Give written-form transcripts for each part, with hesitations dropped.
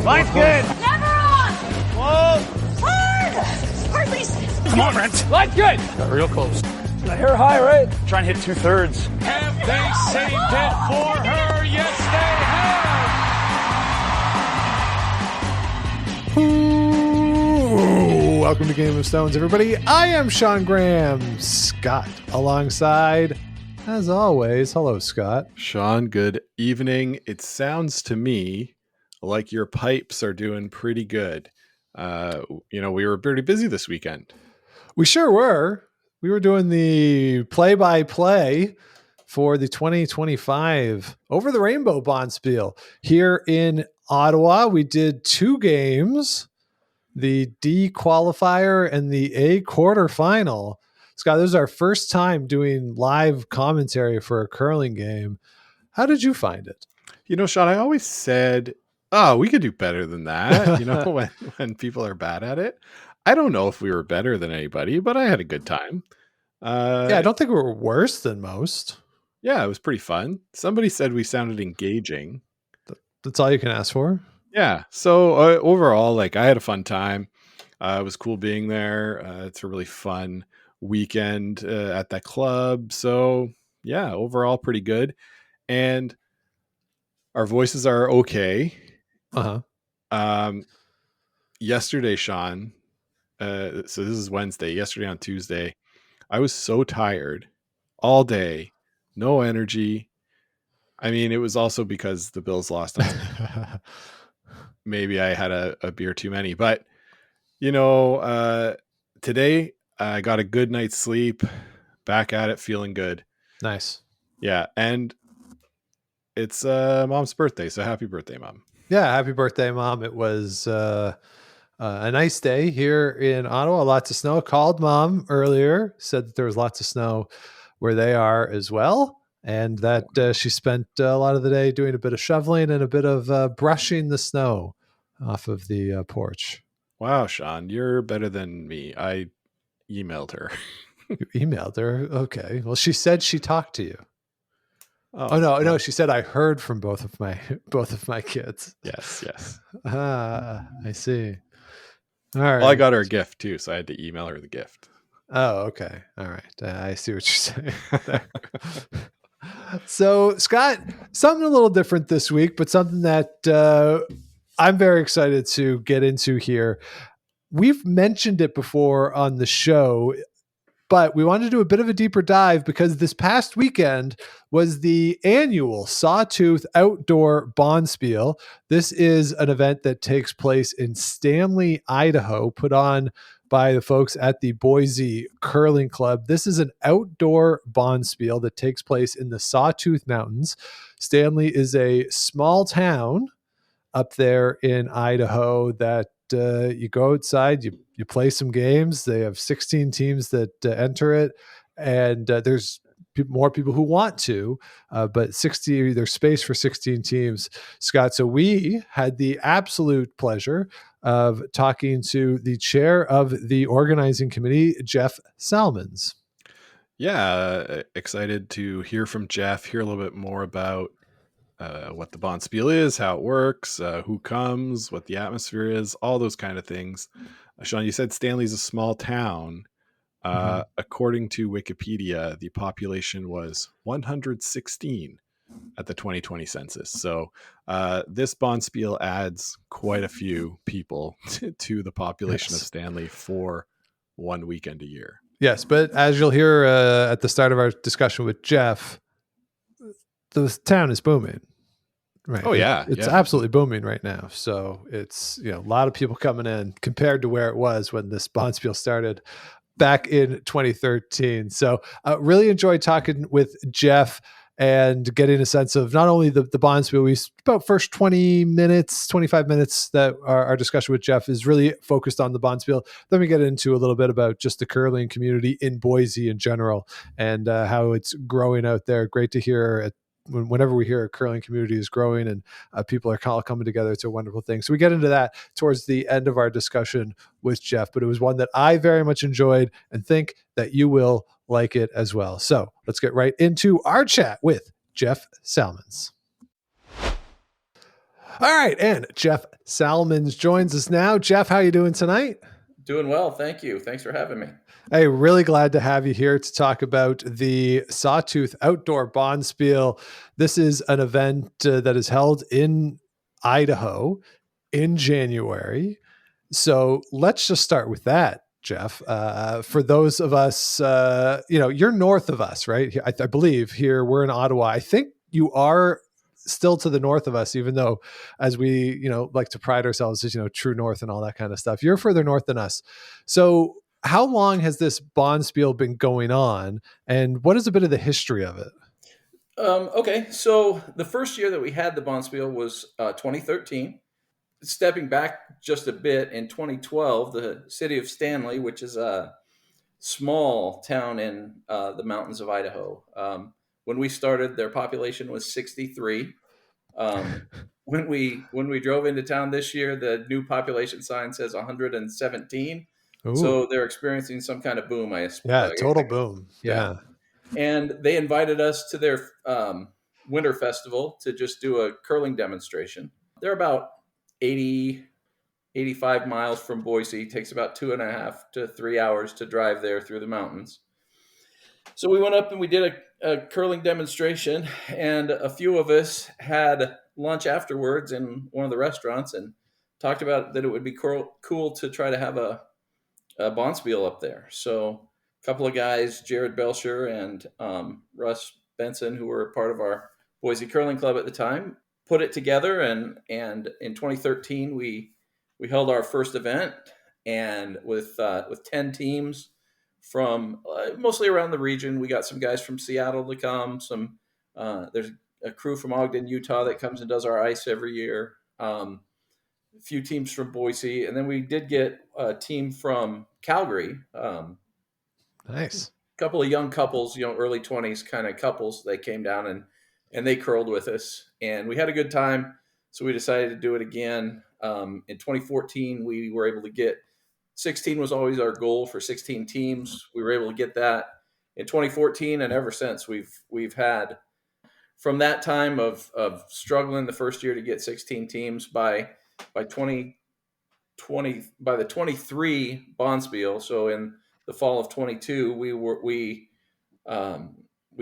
Line's good. Never on. Whoa. Hard. Hardly. Come on, Brent. Line's good. Got real close. The hair high, right? Try and hit 2/3. Have they saved it for her? Yes, they have. Ooh, welcome to Game of Stones, everybody. I am Sean Graham. Scott alongside, as always. Hello, Scott. Sean, good evening. It sounds to me like your pipes are doing pretty good. We were pretty busy this weekend. We sure were. We were doing the play-by-play for the 2025 Over the Rainbow Bonspiel here in Ottawa. We did two games, the D qualifier and the A quarterfinal. Scott, this is our first time doing live commentary for a curling game. How did you find it? You know, Sean, I always said, we could do better than that. When people are bad at it. I don't know if we were better than anybody, but I had a good time. I don't think we were worse than most. Yeah, it was pretty fun. Somebody said we sounded engaging. That's all you can ask for. Yeah. So overall, I had a fun time. It was cool being there. It's a really fun weekend at that club. So yeah, overall pretty good. And our voices are okay. Yesterday, Sean, so this is Wednesday, yesterday on Tuesday, I was so tired all day, no energy. I mean, it was also because the Bills lost. Maybe I had a beer too many, but today I got a good night's sleep, back at it, feeling good. Nice. Yeah. And it's Mom's birthday. So happy birthday, Mom. Yeah. Happy birthday, Mom. It was a nice day here in Ottawa. Lots of snow. Called Mom earlier, said that there was lots of snow where they are as well. And that she spent a lot of the day doing a bit of shoveling and a bit of brushing the snow off of the porch. Wow, Sean, you're better than me. I emailed her. You emailed her? Okay. Well, she said she talked to you. Oh no! She said I heard from both of my kids. Yes. I see. All right. Well, I got her a gift too, so I had to email her the gift. Oh, okay. All right. I see what you're saying. So, Scott, something a little different this week, but something that I'm very excited to get into here. We've mentioned it before on the show, but we wanted to do a bit of a deeper dive because this past weekend was the annual Sawtooth Outdoor Bonspiel. This is an event that takes place in Stanley, Idaho, put on by the folks at the Boise Curling Club. This is an outdoor bonspiel that takes place in the Sawtooth Mountains. Stanley is a small town up there in Idaho that you go outside, you play some games. They have 16 teams that enter it, and there's more people who want to, but there's space for 16 teams, Scott. So we had the absolute pleasure of talking to the chair of the organizing committee, Jeff Salmons. Yeah, excited to hear from Jeff, hear a little bit more about what the Bonspiel is, how it works, who comes, what the atmosphere is, all those kind of things. Sean, you said Stanley's a small town. According to Wikipedia, the population was 116 at the 2020 census. So this Bonspiel adds quite a few people to the population of Stanley for one weekend a year. Yes, but as you'll hear at the start of our discussion with Jeff, the town is booming. Right. Oh yeah. It's absolutely booming right now. So it's, a lot of people coming in compared to where it was when this Bonspiel started back in 2013. So really enjoyed talking with Jeff and getting a sense of not only the Bonspiel. We about first 25 minutes that our discussion with Jeff is really focused on the Bonspiel. Then we get into a little bit about just the curling community in Boise in general and how it's growing out there. Great to hear whenever we hear a curling community is growing and people are all coming together. It's a wonderful thing. So we get into that towards the end of our discussion with Jeff, but it was one that I very much enjoyed and think that you will like it as well. So let's get right into our chat with Jeff Salmons. All right, and Jeff Salmons joins us now. Jeff, how you doing tonight? Doing well, thank you. Thanks for having me. Hey, really glad to have you here to talk about the Sawtooth Outdoor Bonspiel. This is an event that is held in Idaho in January. So let's just start with that, Jeff. For those of us, you're north of us, right? I believe here we're in Ottawa. I think you are still to the north of us, even though as we, like to pride ourselves as, true north and all that kind of stuff. You're further north than us. So how long has this Bonspiel been going on, and what is a bit of the history of it? Okay, so the first year that we had the Bonspiel was 2013. Stepping back just a bit, in 2012, the city of Stanley, which is a small town in the mountains of Idaho, when we started, their population was 63. When we drove into town this year, the new population sign says 117. Ooh. So they're experiencing some kind of boom. Total boom. Yeah. And they invited us to their winter festival to just do a curling demonstration. They're about 85 miles from Boise. It takes about 2.5 to 3 hours to drive there through the mountains. So we went up and we did a curling demonstration, and a few of us had lunch afterwards in one of the restaurants and talked about that it would be cool to try to have a Bonspiel up there. So a couple of guys, Jared Belcher and Russ Benson, who were part of our Boise Curling Club at the time, put it together. And in 2013, we held our first event, and with 10 teams from mostly around the region. We got some guys from Seattle to come. There's a crew from Ogden, Utah that comes and does our ice every year. A few teams from Boise, and then we did get a team from Calgary. Nice. A couple of young couples, early 20s kind of couples. They came down and they curled with us, and we had a good time. So we decided to do it again. In 2014, we were able to get 16 was always our goal for 16 teams. We were able to get that in 2014, and ever since we've had, from that time of struggling the first year to get 16 teams, by the 23 Bonspiel. So in the fall of 22, we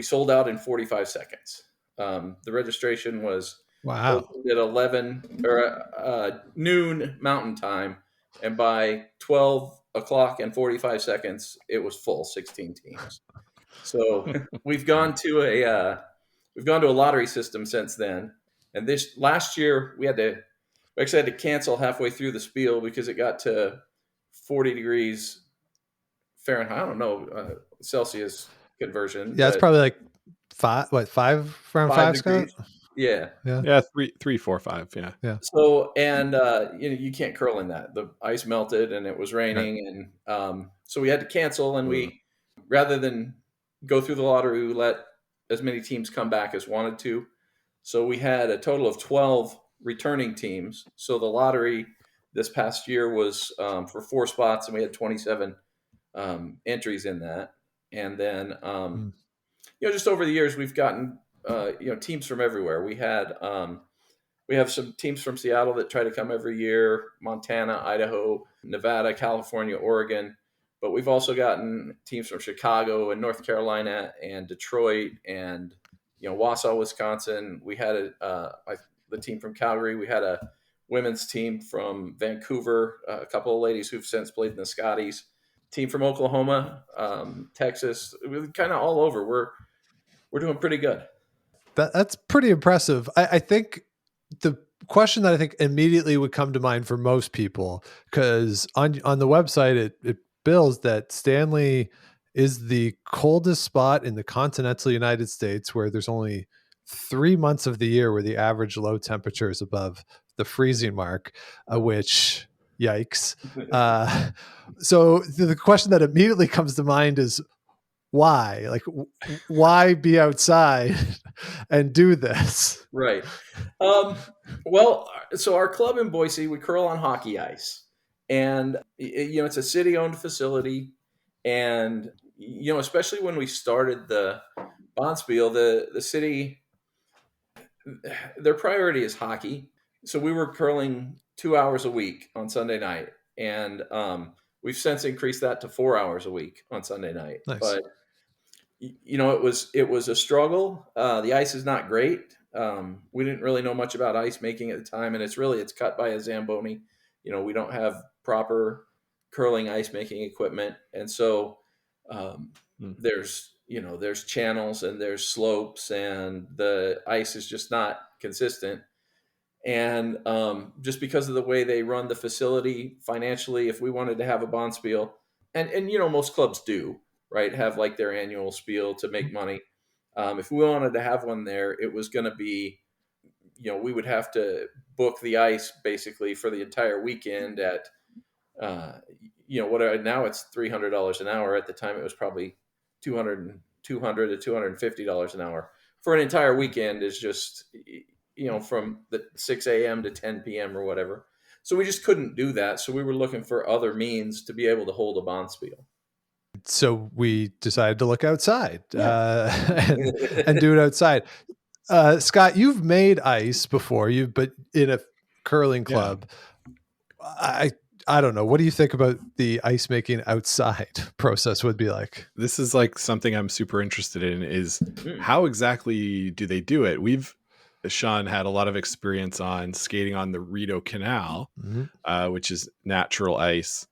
sold out in 45 seconds. The registration was wow at 11 or noon Mountain Time, and by 12 o'clock and 45 seconds, it was full, 16 teams. So we've gone to a lottery system since then. And this last year, we actually had to cancel halfway through the spiel because it got to 40 degrees Fahrenheit. I don't know Celsius conversion. Yeah, it's probably like five around 5 Scott? Yeah. 3, 4, 5. Yeah. So, and you can't curl in that. The ice melted and it was raining, and so we had to cancel. And we, rather than go through the lottery, we let as many teams come back as wanted to. So we had a total of 12 returning teams. So the lottery this past year was for 4 spots, and we had 27 entries in that. And then just over the years, we've gotten teams from everywhere. We have some teams from Seattle that try to come every year, Montana, Idaho, Nevada, California, Oregon. But we've also gotten teams from Chicago and North Carolina and Detroit and Wausau, Wisconsin. We had the team from Calgary. We had a women's team from Vancouver, a couple of ladies who've since played in the Scotties. Team from Oklahoma, Texas, kind of all over. We're doing pretty good. That's pretty impressive. I think the question that I think immediately would come to mind for most people, because on the website it bills that Stanley is the coldest spot in the continental United States, where there's only 3 months of the year where the average low temperature is above the freezing mark, which yikes. So the question that immediately comes to mind is, why? Like, why be outside and do this? Right. Well, so our club in Boise, we curl on hockey ice, and it's a city-owned facility, and especially when we started the Bonspiel, the city, their priority is hockey. So we were curling 2 hours a week on Sunday night, and we've since increased that to 4 hours a week on Sunday night. Nice. But it was a struggle. The ice is not great. We didn't really know much about ice making at the time, and it's cut by a Zamboni. We don't have proper curling ice making equipment, and so there's channels and there's slopes, and the ice is just not consistent. And just because of the way they run the facility financially, if we wanted to have a bonspiel, and most clubs do, right, have like their annual spiel to make money. If we wanted to have one there, it was going to be, we would have to book the ice basically for the entire weekend at, now it's $300 an hour. At the time, it was probably $200 to $250 an hour for an entire weekend. Is just, from the 6 a.m. to 10 p.m. or whatever. So we just couldn't do that. So we were looking for other means to be able to hold a bonspiel. So we decided to look outside and do it outside. Scott, you've made ice before, but in a curling club. Yeah. I don't know. What do you think about the ice making outside process would be like? This is like something I'm super interested in is how exactly do they do it? Sean had a lot of experience on skating on the Rideau Canal, which is natural ice.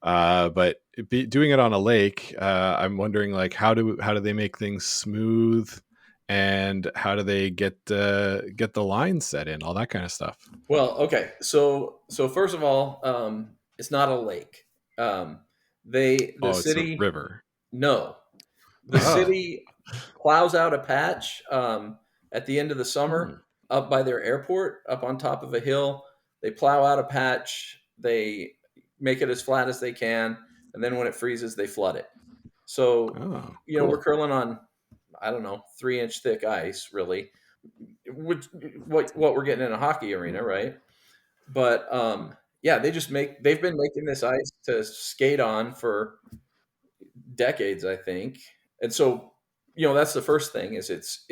But doing it on a lake, I'm wondering like how do they make things smooth, and how do they get the lines set in, all that kind of stuff? Well, okay, so first of all, it's not a lake. City, it's a river. No, the city plows out a patch at the end of the summer up by their airport, up on top of a hill. They plow out a patch. They make it as flat as they can, and then when it freezes, they flood it. So, cool. We're curling on, I don't know, 3-inch thick ice, really, which what we're getting in a hockey arena, right? But they've been making this ice to skate on for decades, I think. And so, that's the first thing is it's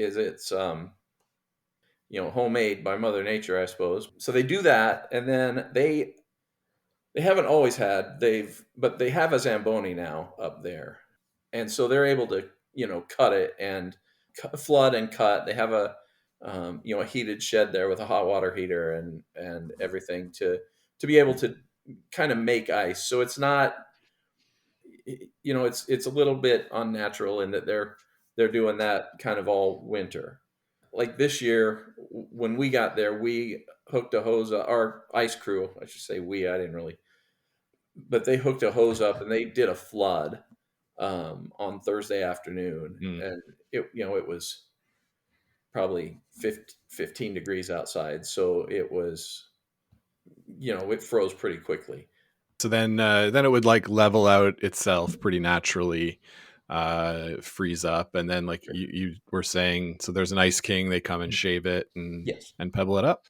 homemade by Mother Nature, I suppose. So they do that, and then they haven't always had, but they have a Zamboni now up there. And so they're able to, cut it and flood and cut. They have a heated shed there with a hot water heater and everything to be able to kind of make ice. So it's not, it's a little bit unnatural in that they're doing that kind of all winter. Like this year, when we got there, we hooked a hose, our ice crew, I should say I didn't really, but they hooked a hose up and they did a flood on Thursday afternoon. And it was probably 15 degrees outside. So it was, it froze pretty quickly. So then it would like level out itself pretty naturally, freeze up. And then like you were saying, so there's an ice king, they come and shave it and pebble it up.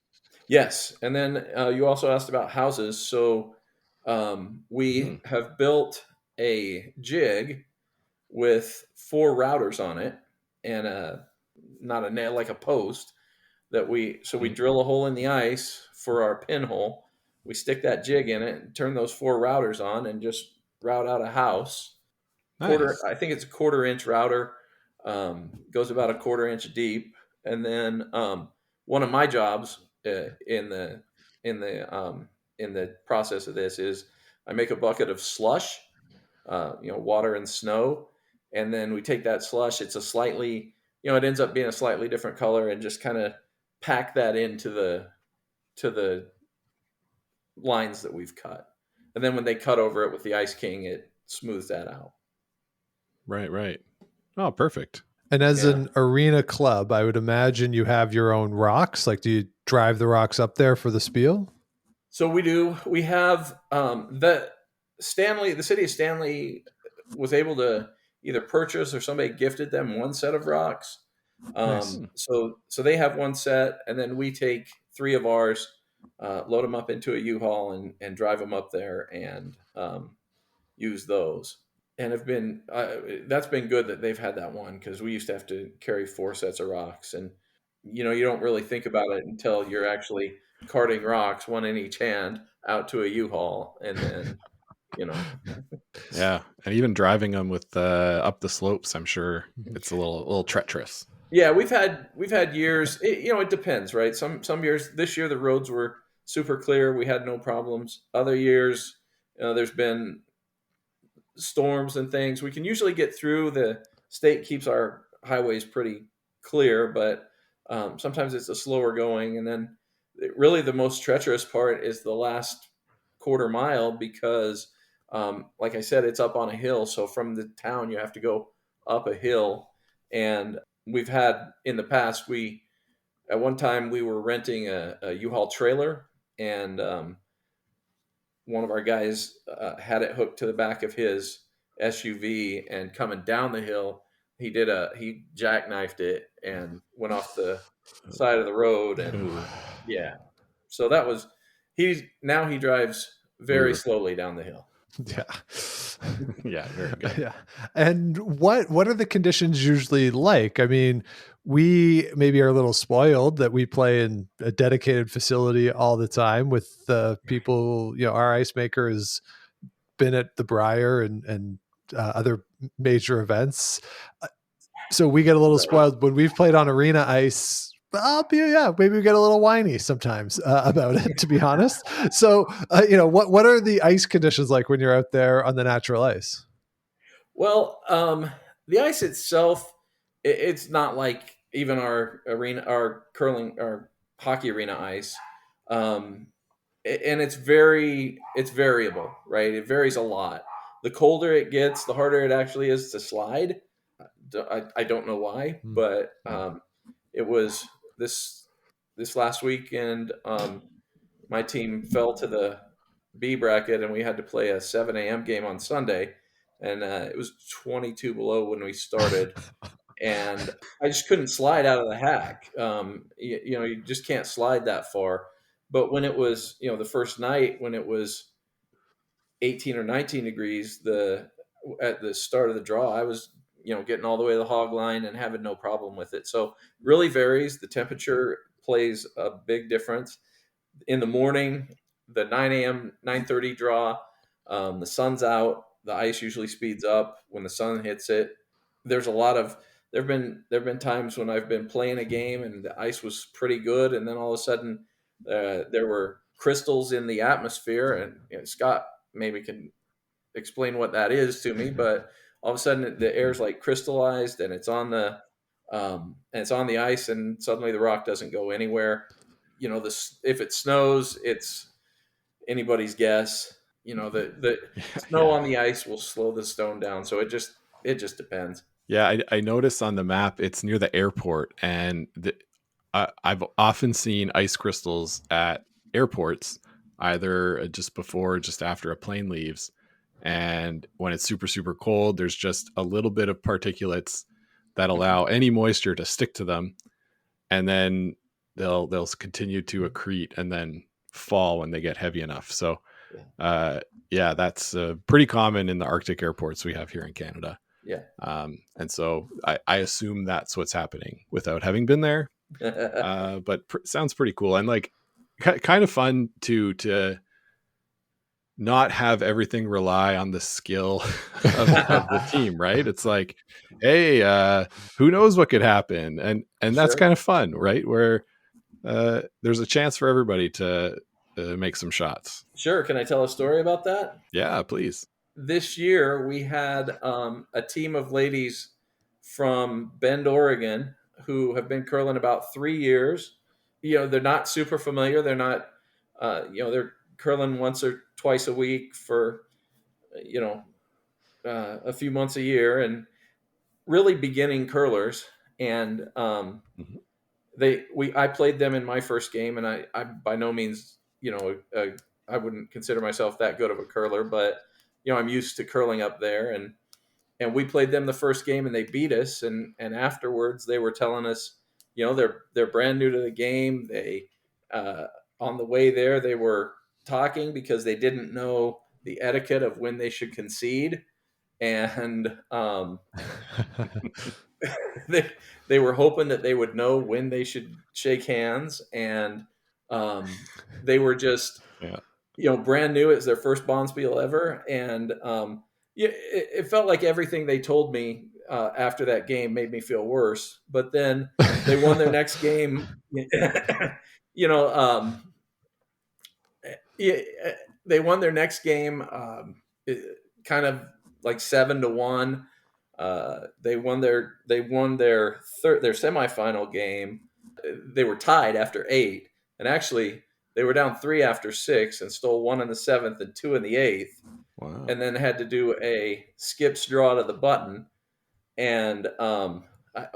Yes. And then you also asked about houses. So we have built a jig with 4 routers on it and not a nail, like a post that we drill a hole in the ice for our pinhole. We stick that jig in it and turn those 4 routers on and just route out a house. Nice. I think it's a 1/4 inch router, goes about a 1/4 inch deep. And then one of my jobs in the process of this is I make a bucket of slush, water and snow. And then we take that slush. It's a slightly, it ends up being a slightly different color, and just kind of pack that into the lines that we've cut. And then when they cut over it with the Ice King, it smooths that out. Right. Oh, perfect. And as an arena club, I would imagine you have your own rocks. Like, do you drive the rocks up there for the spiel? So we do. We have the city of Stanley was able to either purchase or somebody gifted them one set of rocks. Nice. So they have one set, and then we take 3 of ours, load them up into a U-Haul and drive them up there and use those. And have been that's been good that they've had that one, because we used to have to carry 4 sets of rocks, and you don't really think about it until you're actually carting rocks, one in each hand, out to a U-Haul, and then Yeah, and even driving them with up the slopes, I'm sure it's a little treacherous. Yeah, we've had years. It depends, right? Some years. This year, the roads were super clear. We had no problems. Other years, there's been storms and things. We can usually get through. The state keeps our highways pretty clear, but sometimes it's a slower going. And then, really, the most treacherous part is the last quarter mile because, like I said, it's up on a hill. So from the town, you have to go up a hill. And we've had in the past, at one time we were renting a U-Haul trailer, and one of our guys had it hooked to the back of his SUV, and coming down the hill, he jackknifed it and went off the side of the road. And yeah, so that was, he drives very slowly down the hill. Yeah. Yeah, very good. Yeah. And what are the conditions usually like? I mean, we maybe are a little spoiled that we play in a dedicated facility all the time with the people, our ice maker has been at the Briar and other major events. So we get a little spoiled when we've played on arena ice. Maybe we get a little whiny sometimes about it, to be honest. So, what are the ice conditions like when you're out there on the natural ice? Well, the ice itself, it's not like even our arena, our curling, our hockey arena ice. And it's variable, right? It varies a lot. The colder it gets, the harder it actually is to slide. I don't know why, but it was this last weekend. My team fell to the B bracket, and we had to play a 7 a.m. game on Sunday, and it was 22 below when we started, and I just couldn't slide out of the hack. You just can't slide that far. But when it was, the first night when it was 18 or 19 degrees, at the start of the draw, I was, getting all the way to the hog line and having no problem with it. So really varies. The temperature plays a big difference. In the morning, the 9 a.m., 9:30 draw, the sun's out. The ice usually speeds up when the sun hits it. There's a lot of there've been times when I've been playing a game and the ice was pretty good, and then all of a sudden there were crystals in the atmosphere, and Scott maybe can explain what that is to me, but all of a sudden the air's like crystallized, and it's on the ice, and suddenly the rock doesn't go anywhere. If it snows, it's anybody's guess. The snow on the ice will slow the stone down, so it just depends. Yeah, I noticed on the map it's near the airport, and I've often seen ice crystals at airports, either just before or just after a plane leaves. And when it's super, super cold, there's just a little bit of particulates that allow any moisture to stick to them, and then they'll continue to accrete and then fall when they get heavy enough. So that's pretty common in the Arctic airports we have here in Canada. Yeah. And so I assume that's what's happening without having been there. But sounds pretty cool, and like kind of fun to not have everything rely on the skill of the team, right? It's like, hey, who knows what could happen, and that's kind of fun, right? Where there's a chance for everybody to make some shots. Sure. Can I tell a story about that? Yeah, please. This year we had a team of ladies from Bend, Oregon, who have been curling about 3 years. They're not super familiar. They're not, they're curling once or twice a week for, a few months a year, and really beginning curlers. And I played them in my first game, and I by no means, I wouldn't consider myself that good of a curler, but I'm used to curling up there, and we played them the first game, and they beat us. And afterwards they were telling us, they're brand new to the game. They on the way there, they were talking because they didn't know the etiquette of when they should concede. And they were hoping that they would know when they should shake hands, and they were just brand new. It's their first Bonspiel ever, and it felt like everything they told me after that game made me feel worse. But then they won their next game. They won their next game, kind of like 7-1. They won their semifinal game. They were tied after 8, and actually they were down 3 after 6, and stole 1 in the 7th and 2 in the 8th. Wow. And then had to do a skips draw to the button. And I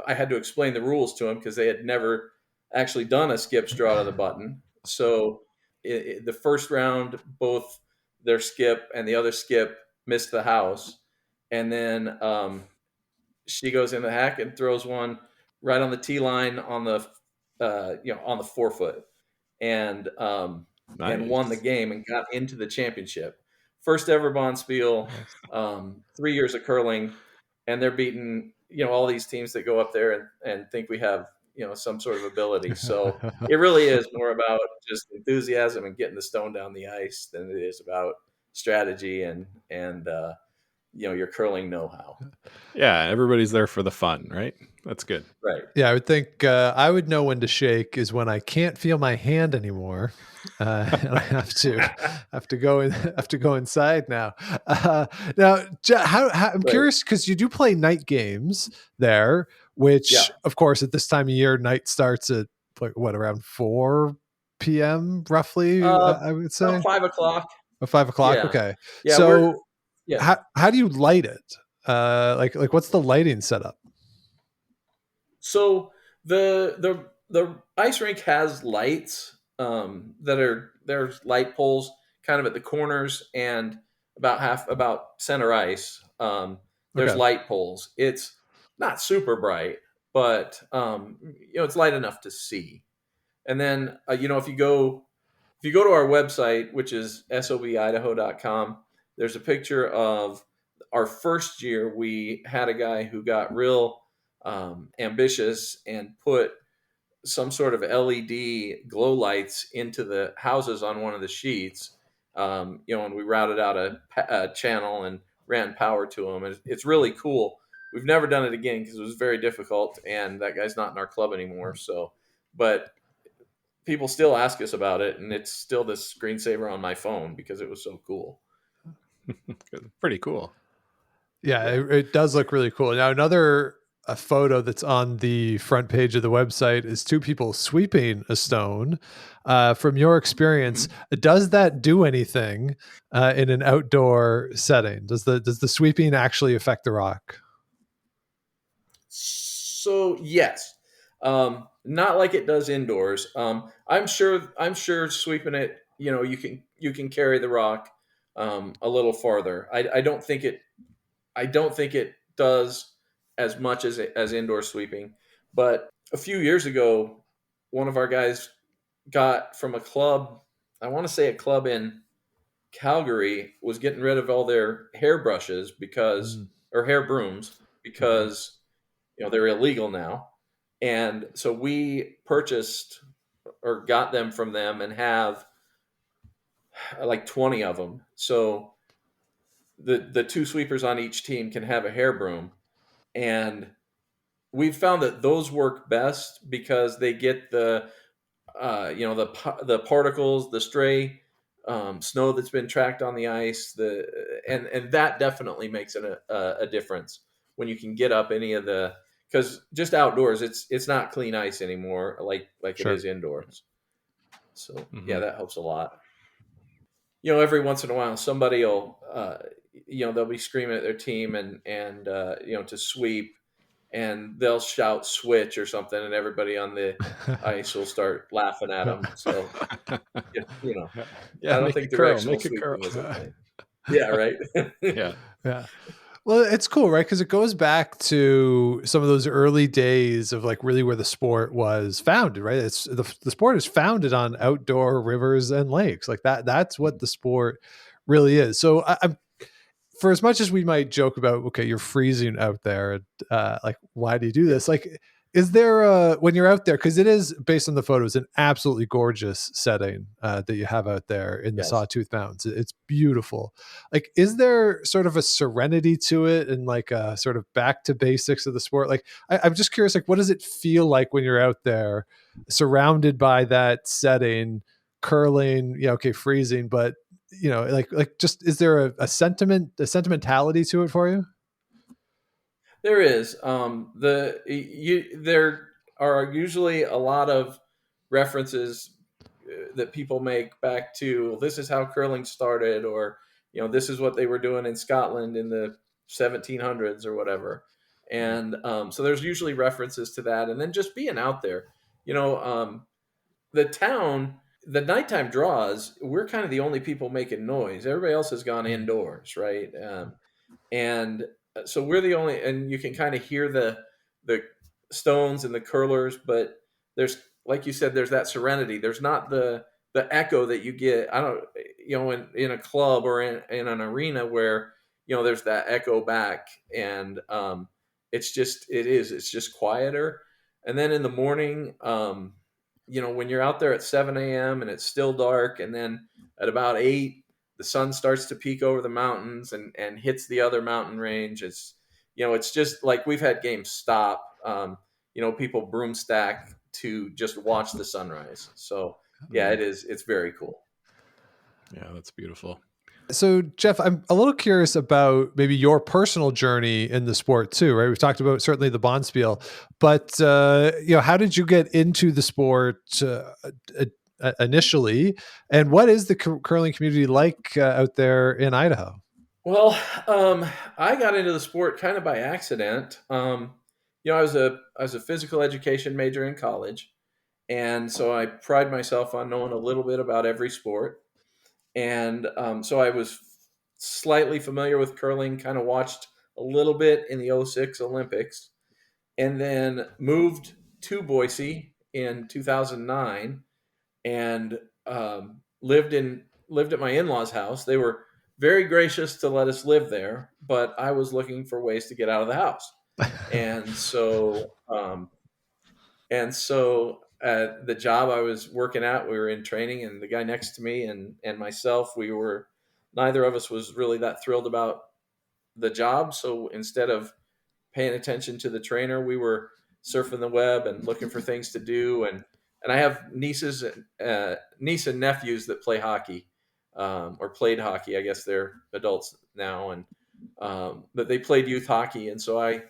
had to explain the rules to them because they had never actually done a skips draw to the button. So the first round, both their skip and the other skip missed the house. And then she goes in the hack and throws one right on the tee line on the on the 4-foot, and and won the game and got into the championship. First ever Bonspiel, 3 years of curling, and they're beating all these teams that go up there and think we have some sort of ability. So it really is more about just enthusiasm and getting the stone down the ice than it is about strategy and your curling know-how. Yeah, everybody's there for the fun, right? That's good. Right. Yeah, I would think I would know when to shake is when I can't feel my hand anymore, and I have to go inside now. Now, I'm curious because you do play night games there, which of course at this time of year, night starts at around 4 p.m. roughly. I would say 5 o'clock. 5 o'clock. Yeah. Okay. Yeah, so how do you light it? Like what's the lighting setup? So the ice rink has lights there's light poles kind of at the corners and about center ice. There's light poles. It's not super bright, but it's light enough to see. And then if you go to our website, which is sobidaho.com, there's a picture of our first year. We had a guy who got real ambitious and put some sort of LED glow lights into the houses on one of the sheets, and we routed out a channel and ran power to them. It's really cool. We've never done it again because it was very difficult, and that guy's not in our club anymore. So, but people still ask us about it, and it's still the screensaver on my phone because it was so cool. Pretty cool. Yeah, it does look really cool. Now, a photo that's on the front page of the website is 2 people sweeping a stone. From your experience, does that do anything in an outdoor setting? Does the sweeping actually affect the rock? So yes, not like it does indoors. I'm sure sweeping it, you can carry the rock a little farther. I don't think it does as much as indoor sweeping. But a few years ago, one of our guys got from a club, I want to say a club in Calgary, was getting rid of all their hairbrushes or hair brooms because they're illegal now. And so we purchased or got them from them and have like 20 of them. So the 2 sweepers on each team can have a hair broom. And we've found that those work best because they get the particles, the stray snow that's been tracked on the ice, and that definitely makes a difference when you can get up any of the, because just outdoors it's not clean ice anymore like It is indoors. So that helps a lot. Every once in a while somebody will they'll be screaming at their team and to sweep, and they'll shout switch or something, and everybody on the ice will start laughing at them. So, I don't think directional sweeping is a thing. Yeah, right. Yeah. Well, it's cool, right? Because it goes back to some of those early days of like really where the sport was founded, right? It's the sport is founded on outdoor rivers and lakes, like that. That's what the sport really is. So I'm for as much as we might joke about, okay, you're freezing out there, and like, why do you do this? Like, is there when you're out there, because it is, based on the photos, an absolutely gorgeous setting that you have out there in the Yes. Sawtooth Mountains. It's beautiful. Like, is there sort of a serenity to it, and like a sort of back to basics of the sport? Like, I'm just curious, like, what does it feel like when you're out there surrounded by that setting, curling, okay, freezing, but like just, is there a sentimentality to it for you? There is. There are usually a lot of references that people make back to, well, this is how curling started, or this is what they were doing in Scotland in the 1700s or whatever. And so there's usually references to that, and then just being out there, the town, the nighttime draws, we're kind of the only people making noise. Everybody else has gone indoors, right? And so we're the only, and you can kind of hear the stones and the curlers, but there's, like you said, there's that serenity. There's not the echo that you get, I don't, in a club or in an arena where there's that echo back, and it's just quieter. And then in the morning, when you're out there at 7 a.m. and it's still dark, and then at about 8, the sun starts to peek over the mountains and hits the other mountain range. It's just like, we've had games stop, people broom stack to just watch the sunrise. So yeah, it's very cool. Yeah, that's beautiful. So Jeff, I'm a little curious about maybe your personal journey in the sport too, right? We've talked about certainly the Bonspiel, but how did you get into the sport initially, and what is the curling community like out there in Idaho? Well, I got into the sport kind of by accident. I was a physical education major in college, and so I pride myself on knowing a little bit about every sport. And so I was slightly familiar with curling, kind of watched a little bit in the '06 Olympics, and then moved to Boise in 2009, and lived at my in-laws' house. They were very gracious to let us live there, but I was looking for ways to get out of the house. And so the job I was working at, we were in training, and the guy next to me and myself, neither of us was really that thrilled about the job. So instead of paying attention to the trainer, we were surfing the web and looking for things to do. And I have niece and nephews that play hockey, or played hockey. I guess they're adults now, and but they played youth hockey. And so I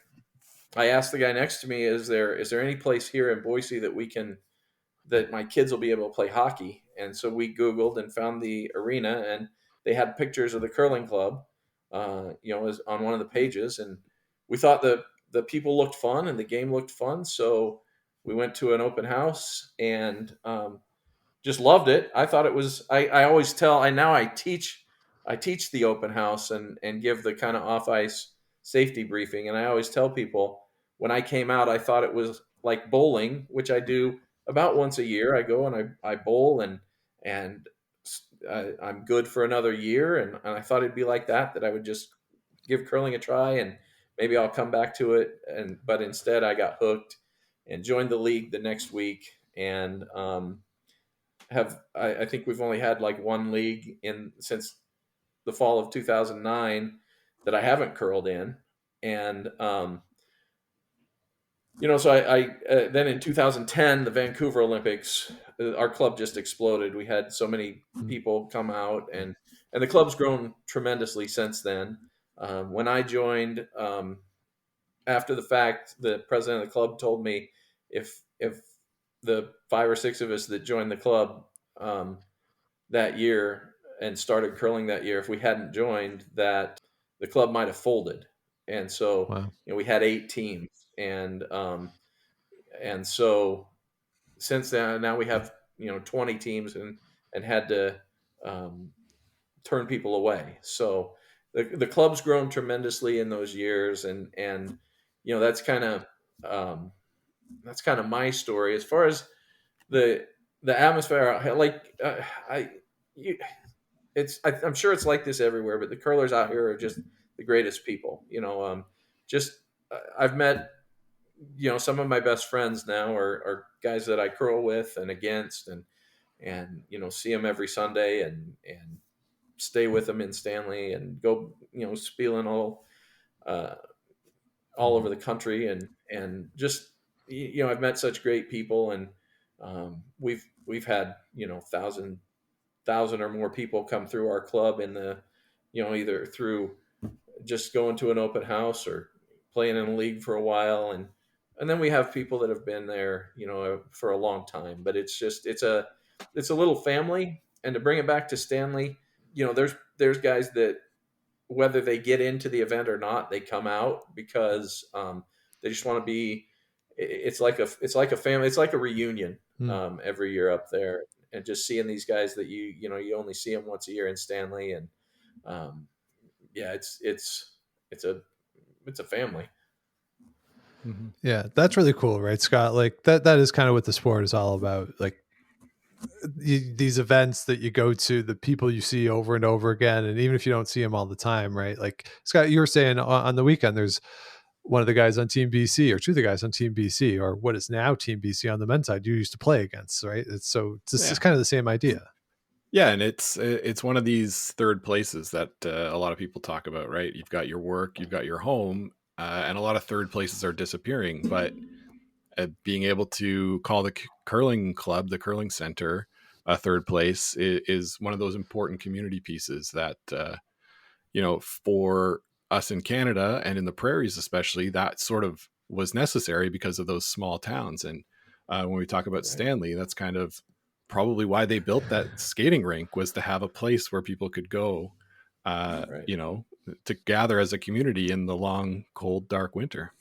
asked the guy next to me, is there any place here in Boise that my kids will be able to play hockey? And so we Googled and found the arena, and they had pictures of the curling club, was on one of the pages. And we thought the people looked fun and the game looked fun. So we went to an open house and just loved it. I thought it was, I always tell, I teach the open house and give the kind of off ice safety briefing. And I always tell people, when I came out, I thought it was like bowling, which I do about once a year. I go and I bowl, and I'm good for another year. And I thought it'd be like that I would just give curling a try, and maybe I'll come back to it. But instead I got hooked and joined the league the next week. And I think we've only had like one league since the fall of 2009 that I haven't curled in. And, so I then in 2010, the Vancouver Olympics, our club just exploded. We had so many people come out, and the club's grown tremendously since then. When I joined, after the fact, the president of the club told me if the 5 or 6 of us that joined the club that year and started curling that year, if we hadn't joined, that the club might have folded. And so, Wow. we had 8 teams, and so since then, now we have 20 teams, and had to turn people away. So the club's grown tremendously in those years, and that's kind of my story as far as the atmosphere. Like I'm sure it's like this everywhere, but the curlers out here are just, the greatest people. I've met, some of my best friends now are guys that I curl with and against, and see them every Sunday and stay with them in Stanley and go, spieling all over the country, and just, I've met such great people, and we've had, thousand or more people come through our club in the, either through just going to an open house or playing in a league for a while. And then we have people that have been there, for a long time, but it's a little family. And to bring it back to Stanley, there's guys that, whether they get into the event or not, they come out because they just want to be. It's like a family. It's like a reunion every year up there, and just seeing these guys that you only see them once a year in Stanley, and it's a family. Mm-hmm. Yeah, that's really cool, right, Scott? Like that is kind of what the sport is all about. Like these events that you go to, the people you see over and over again, and even if you don't see them all the time, right? Like Scott, you were saying on the weekend, there's one of the guys on Team BC, or two of the guys on Team BC, or what is now Team BC on the men's side, you used to play against, right? It's kind of the same idea. Yeah, and it's one of these third places that a lot of people talk about, right? You've got your work, you've got your home, and a lot of third places are disappearing. But being able to call the curling club, the curling center, a third place is one of those important community pieces that, for us in Canada and in the prairies especially, that sort of was necessary because of those small towns. And when we talk about Stanley, that's kind of probably why they built that skating rink, was to have a place where people could go, to gather as a community in the long, cold, dark winter.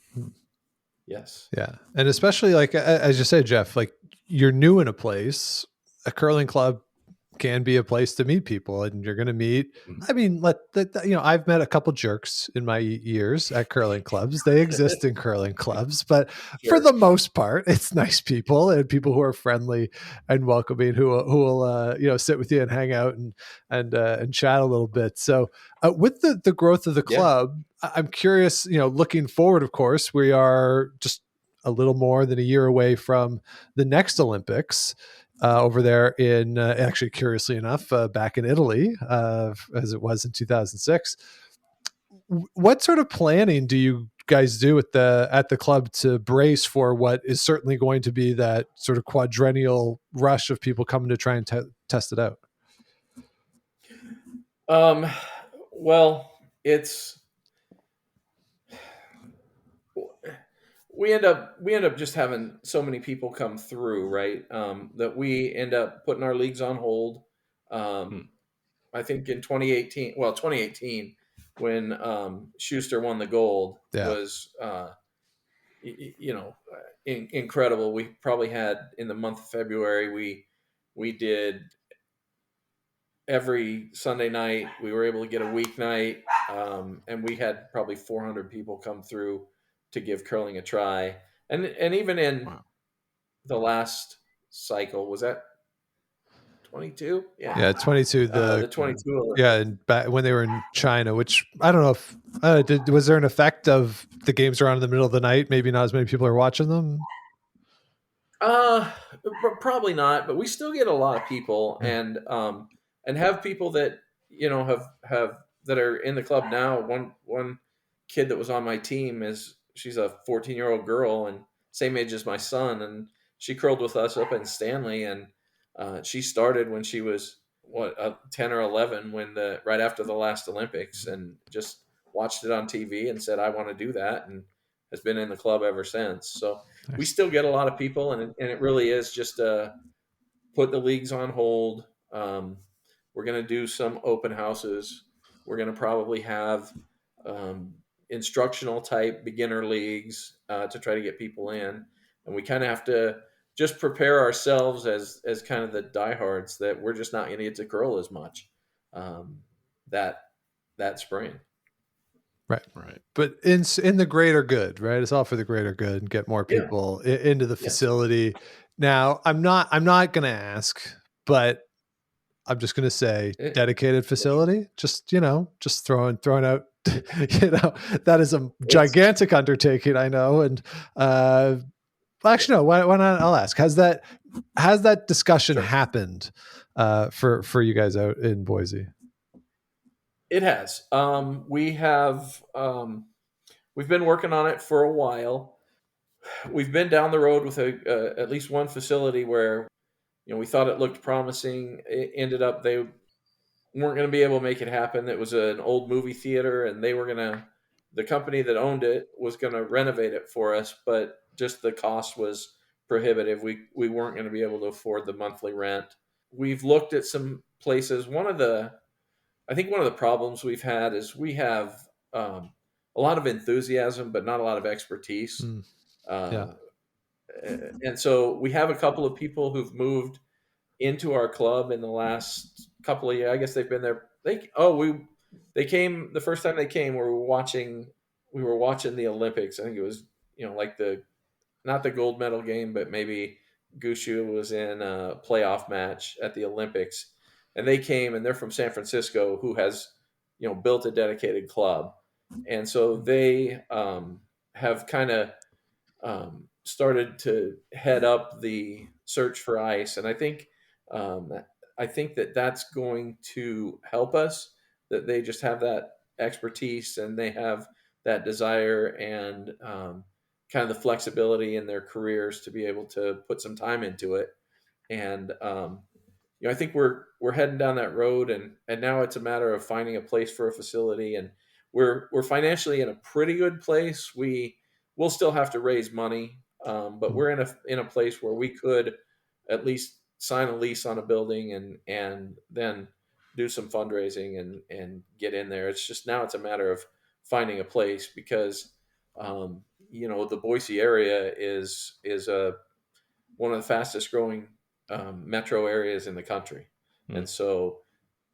Yes. Yeah. And especially, like, as you say, Jeff, like, you're new in a place, a curling club can be a place to meet people, and you're going to meet, I mean, I've met a couple jerks in my years at curling clubs. They exist in curling clubs, but for the most part, it's nice people and people who are friendly and welcoming, who will sit with you and hang out and chat a little bit. So with the growth of the club, I'm curious, looking forward, of course, we are just a little more than a year away from the next Olympics. Over there in, actually, curiously enough, back in Italy, as it was in 2006. What sort of planning do you guys do at the club to brace for what is certainly going to be that sort of quadrennial rush of people coming to try and test it out? Well, we end up just having so many people come through, right? That we end up putting our leagues on hold. I think in 2018, when Schuster won the gold, was incredible. We probably had, in the month of February, we did every Sunday night. We were able to get a weeknight, and we had probably 400 people come through to give curling a try. And even in the last cycle, was that 22? Yeah, 22. The 22. Yeah, and back when they were in China, which I don't know if was there an effect of the games around in the middle of the night? Maybe not as many people are watching them. Probably not, but we still get a lot of people, and have people that have that are in the club now. One kid that was on my team, she's a 14-year-old girl and same age as my son, and she curled with us up in Stanley, and she started when she was 10 or 11, right after the last Olympics, and just watched it on TV and said, I want to do that, and has been in the club ever since. So we still get a lot of people, and it really is just put the leagues on hold. We're going to do some open houses. We're going to probably have instructional type beginner leagues to try to get people in, and we kind of have to just prepare ourselves as kind of the diehards that we're just not going to get to curl as much that spring. Right. But in the greater good, right? It's all for the greater good, and get more people into the facility. Now, I'm not going to ask, but I'm just going to say dedicated facility. Just throwing out that is a gigantic undertaking, I know. And actually, no, why not? I'll ask, has that discussion happened for you guys out in Boise? It has. We've been working on it for a while. We've been down the road with at least one facility where, we thought it looked promising. It ended up they weren't going to be able to make it happen. It was an old movie theater, and the company that owned it was going to renovate it for us, but just the cost was prohibitive. We weren't going to be able to afford the monthly rent. We've looked at some places. I think one of the problems we've had is we have a lot of enthusiasm, but not a lot of expertise. Yeah. And so we have a couple of people who've moved into our club in the last couple of years. I guess they've been there. They came the first time they came. We were watching the Olympics. I think it was like not the gold medal game, but maybe Gushu was in a playoff match at the Olympics, and they came, and they're from San Francisco, who has built a dedicated club, and so they have kind of started to head up the search for ice, and I think that's going to help us. That they just have that expertise and they have that desire and kind of the flexibility in their careers to be able to put some time into it. And I think we're heading down that road, and now it's a matter of finding a place for a facility, and we're financially in a pretty good place. We'll still have to raise money, but we're in a place where we could at least sign a lease on a building and then do some fundraising and get in there. It's just now it's a matter of finding a place because the Boise area is one of the fastest growing metro areas in the country, and so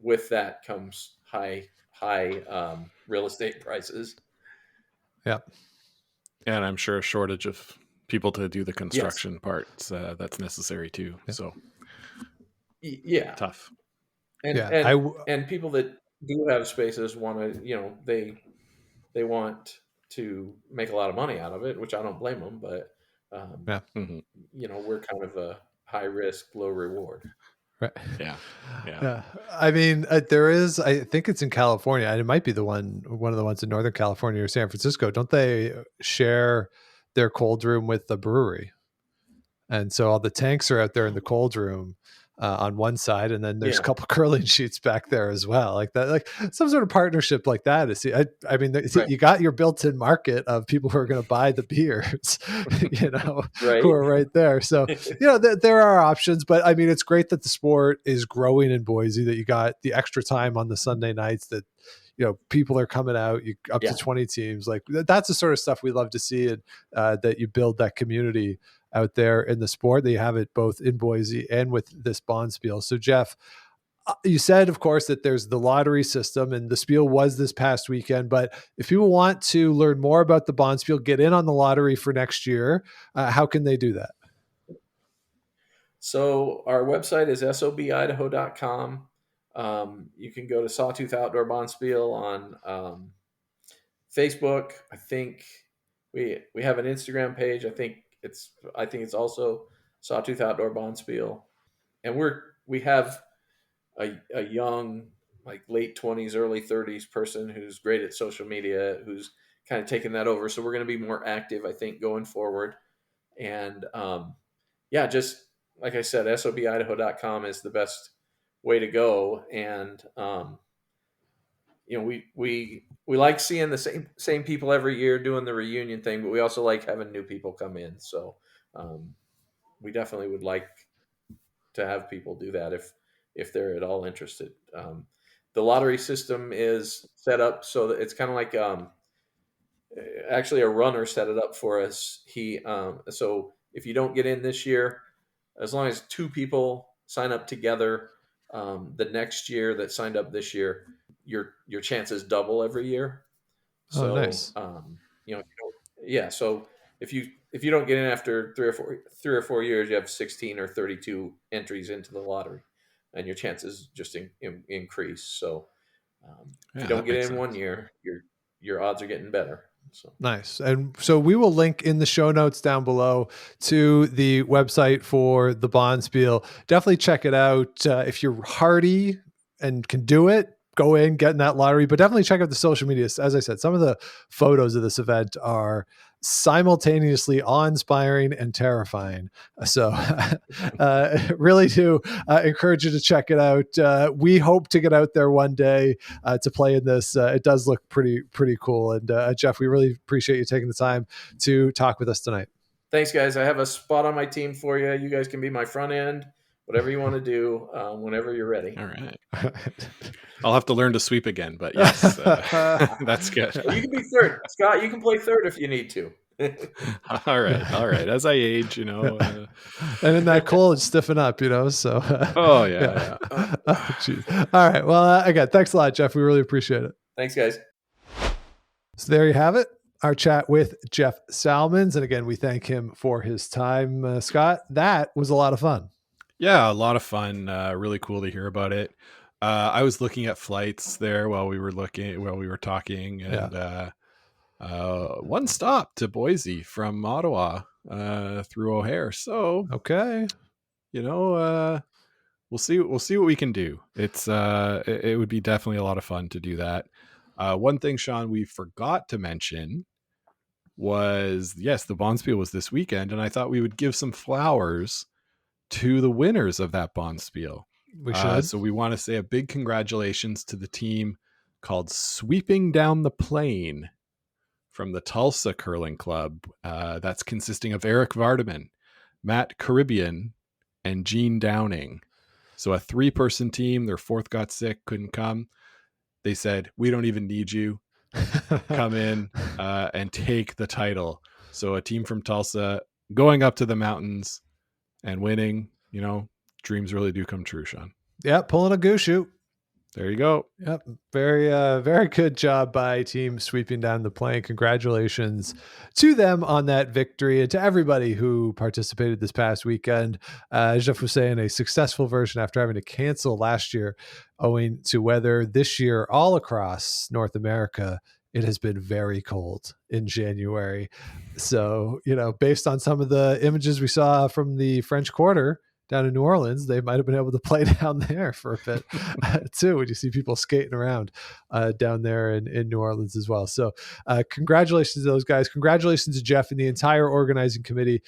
with that comes high real estate prices. Yeah, and I'm sure a shortage of people to do the construction parts that's necessary too. Yeah. So yeah, tough. And people that do have spaces want to they want to make a lot of money out of it, which I don't blame them, but we're kind of a high risk, low reward. Right. Yeah. I mean, there is. I think it's in California, and it might be one of the ones in Northern California or San Francisco. Don't they share their cold room with the brewery? And so all the tanks are out there in the cold room on one side, and then there's a couple curling sheets back there as well, like that, like some sort of partnership like that. I mean, you got your built-in market of people who are going to buy the beers, who are right there. So there are options, but I mean, it's great that the sport is growing in Boise. That you got the extra time on the Sunday nights that people are coming out. Up to 20 teams. Like that's the sort of stuff we love to see, and that you build that community out there in the sport. That you have it both in Boise and with this Bonspiel. So Jeff, you said, of course, that there's the lottery system, and the Spiel was this past weekend. But if people want to learn more about the Bonspiel, get in on the lottery for next year, how can they do that? So our website is sobidaho.com. You can go to Sawtooth Outdoor Bonspiel on Facebook. I think we have an Instagram page. I think it's also Sawtooth Outdoor Bonspiel, and we have a young, like late 20s, early 30s person who's great at social media, who's kind of taken that over. So we're going to be more active, I think, going forward. And just like I said, sobidaho.com is the best way to go. And we like seeing the same people every year doing the reunion thing, but we also like having new people come in. So we definitely would like to have people do that if they're at all interested. The lottery system is set up so that it's kind of like actually a runner set it up for us. So if you don't get in this year, as long as two people sign up together, the next year that signed up this year, your chances double every year. So, nice. So if you don't get in after 3 or 4 years, you have 16 or 32 entries into the lottery, and your chances just increase. So if you don't get in 1 year, your odds are getting better. So nice. And so we will link in the show notes down below to the website for the Bonspiel. Definitely check it out. If you're hardy and can do it, go in, get in that lottery, but definitely check out the social medias. As I said, some of the photos of this event are simultaneously awe-inspiring and terrifying. So really do encourage you to check it out. We hope to get out there one day to play in this. It does look pretty cool. And Jeff, we really appreciate you taking the time to talk with us tonight. Thanks, guys. I have a spot on my team for you. You guys can be my front end, whatever you want to do, whenever you're ready. All right. I'll have to learn to sweep again, but yes, that's good. You can be third. Scott, you can play third if you need to. All right. As I age, and in that cold, stiffen up, so. Oh, yeah. Oh, all right. Well, again, thanks a lot, Jeff. We really appreciate it. Thanks, guys. So there you have it. Our chat with Jeff Salmons. And again, we thank him for his time. Scott, that was a lot of fun. Yeah, a lot of fun. Really cool to hear about it. I was looking at flights there while we were talking, and one stop to Boise from Ottawa through O'Hare. So okay, we'll see what we can do. It would be definitely a lot of fun to do that. One thing, Sean, we forgot to mention was, yes, the Bonspiel was this weekend, and I thought we would give some flowers to the winners of that Bonspiel. We should. So we want to say a big congratulations to the team called Sweeping Down the Plain from the Tulsa Curling Club. That's consisting of Eric Vardaman, Matt Caribbean, and Gene Downing. So a 3-person team. Their fourth got sick, couldn't come. They said, we don't even need you. Come in and take the title. So a team from Tulsa going up to the mountains and winning, dreams really do come true, Sean. Yeah, pulling a goose shoot. There you go. Yep. Very good job by Team Sweeping Down the Plain. Congratulations to them on that victory, and to everybody who participated this past weekend. As Jeff was saying, a successful version after having to cancel last year owing to weather. This year, all across North America, it has been very cold in January. So, based on some of the images we saw from the French Quarter down in New Orleans, they might have been able to play down there for a bit too, when you see people skating around down there in New Orleans as well. So congratulations to those guys. Congratulations to Jeff and the entire organizing committee.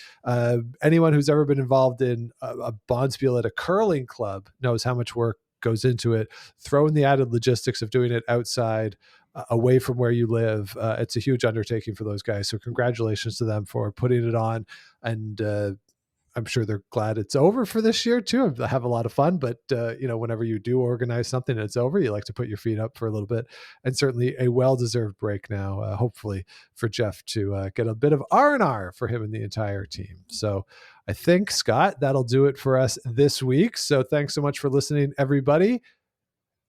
Anyone who's ever been involved in a Bonspiel at a curling club knows how much work goes into it. Throw in the added logistics of doing it outside, away from where you live. It's a huge undertaking for those guys. So congratulations to them for putting it on. And I'm sure they're glad it's over for this year too. I have a lot of fun, but whenever you do organize something and it's over, you like to put your feet up for a little bit, and certainly a well-deserved break now, hopefully for Jeff to get a bit of R&R for him and the entire team. So I think, Scott, that'll do it for us this week. So thanks so much for listening, everybody.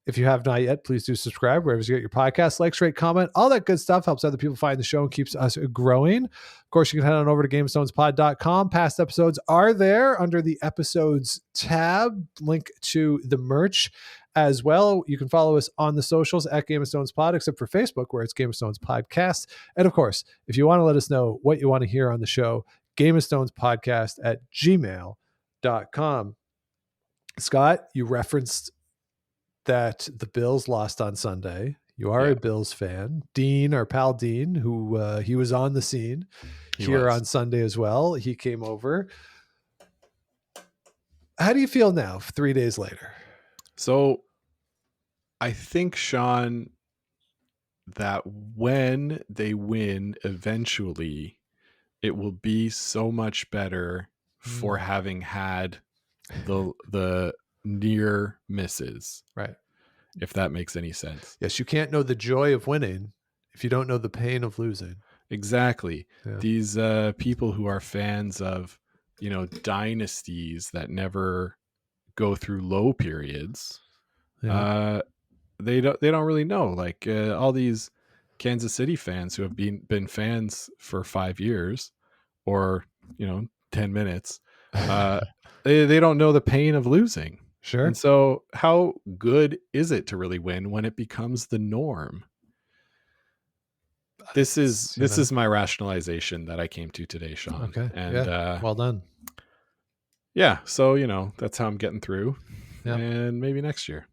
If you have not yet, please do subscribe wherever you get your podcast. Like, rate, comment, all that good stuff helps other people find the show and keeps us growing. Of course, you can head on over to GameOfStonesPod.com. Past episodes are there under the episodes tab. Link to the merch as well. You can follow us on the socials at Game of Stones Pod, except for Facebook, where it's Game of Stones Podcast. And of course, if you want to let us know what you want to hear on the show, GameOfStonesPodcast@gmail.com. Scott, you referenced that the Bills lost on Sunday. You are a Bills fan. Dean, our pal Dean, who he was on the scene on Sunday as well. He came over. How do you feel now, 3 days later? So I think, Sean, that when they win eventually, it will be so much better for having had the near misses, right? If that makes any sense. Yes, you can't know the joy of winning if you don't know the pain of losing. Exactly. Yeah. These people who are fans of dynasties that never go through low periods, they don't really know. Like all these Kansas City fans who have been fans for 5 years or 10 minutes, they don't know the pain of losing. Sure. And so how good is it to really win when it becomes the norm? This is my rationalization that I came to today, Sean. Okay. And well done. Yeah, so that's how I'm getting through. Yep. And maybe next year.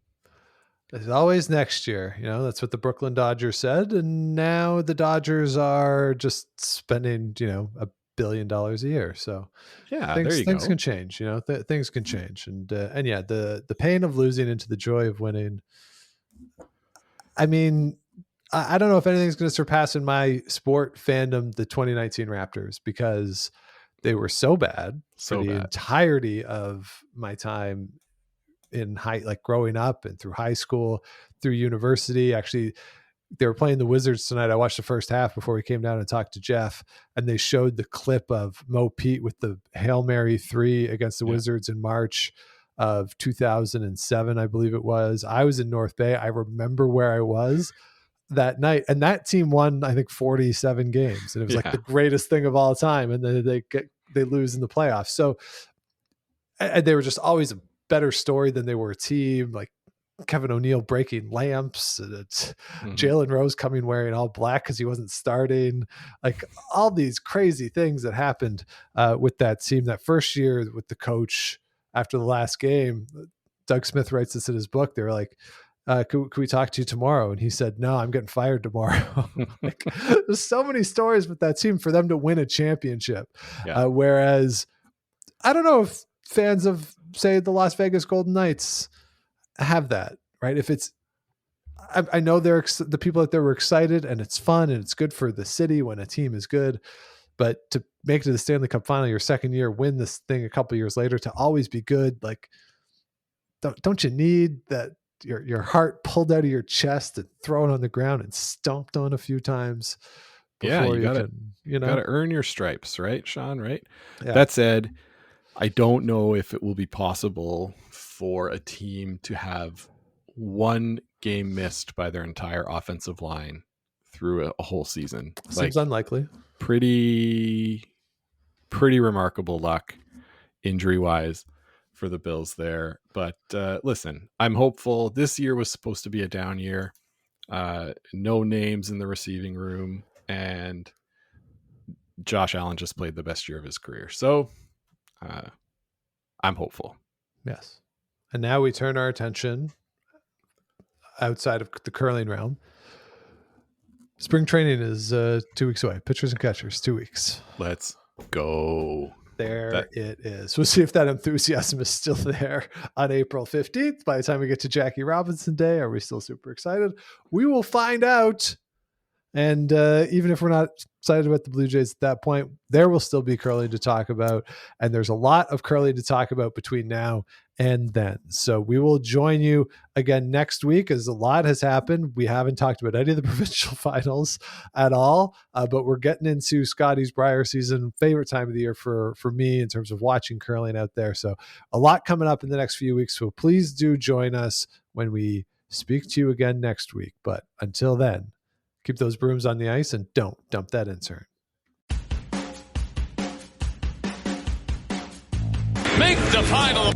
It's always next year. That's what the Brooklyn Dodgers said, and now the Dodgers are just spending $1 billion a year. So yeah, things can change. Things can change, and yeah, the pain of losing into the joy of winning. I mean, I don't know if anything's going to surpass in my sport fandom the 2019 Raptors, because they were so bad for the entirety of my time in growing up and through high school, through university. Actually, they were playing the Wizards tonight. I watched the first half before we came down and talked to Jeff, and they showed the clip of Mo Pete with the Hail Mary 3 against the Wizards in March of 2007, I believe it was. I was in North Bay. I remember where I was that night, and that team won, I think, 47 games, and it was like the greatest thing of all time. And then they lose in the playoffs. So, and they were just always a better story than they were a team. Like Kevin O'Neal breaking lamps, and Jalen Rose coming wearing all black because he wasn't starting. Like all these crazy things that happened with that team. That first year with the coach after the last game, Doug Smith writes this in his book. They were like, could we talk to you tomorrow? And he said, no, I'm getting fired tomorrow. Like, there's so many stories with that team for them to win a championship. Whereas I don't know if fans of, say, the Las Vegas Golden Knights have that, right? If it's, I know the people out there were excited, and it's fun and it's good for the city when a team is good, but to make it to the Stanley Cup final your second year, win this thing a couple years later, to always be good, like, don't you need that your heart pulled out of your chest and thrown on the ground and stomped on a few times before you gotta earn your stripes, right, Sean? Right. Yeah. That said, I don't know if it will be possible for a team to have one game missed by their entire offensive line through a whole season. Seems unlikely. Pretty remarkable luck injury wise for the Bills there. But listen, I'm hopeful. This year was supposed to be a down year. No names in the receiving room, and Josh Allen just played the best year of his career. So I'm hopeful. Yes. And now we turn our attention outside of the curling realm. Spring training is 2 weeks away. Pitchers and catchers, 2 weeks. Let's go. It is. We'll see if that enthusiasm is still there on April 15th. By the time we get to Jackie Robinson Day, are we still super excited? We will find out. And even if we're not excited about the Blue Jays at that point, there will still be curling to talk about. And there's a lot of curling to talk about between now and then. So we will join you again next week, as a lot has happened. We haven't talked about any of the provincial finals at all, but we're getting into Scotty's Briar season, favorite time of the year for me in terms of watching curling out there. So a lot coming up in the next few weeks. So please do join us when we speak to you again next week. But until then, keep those brooms on the ice and don't dump that intern. Make the final.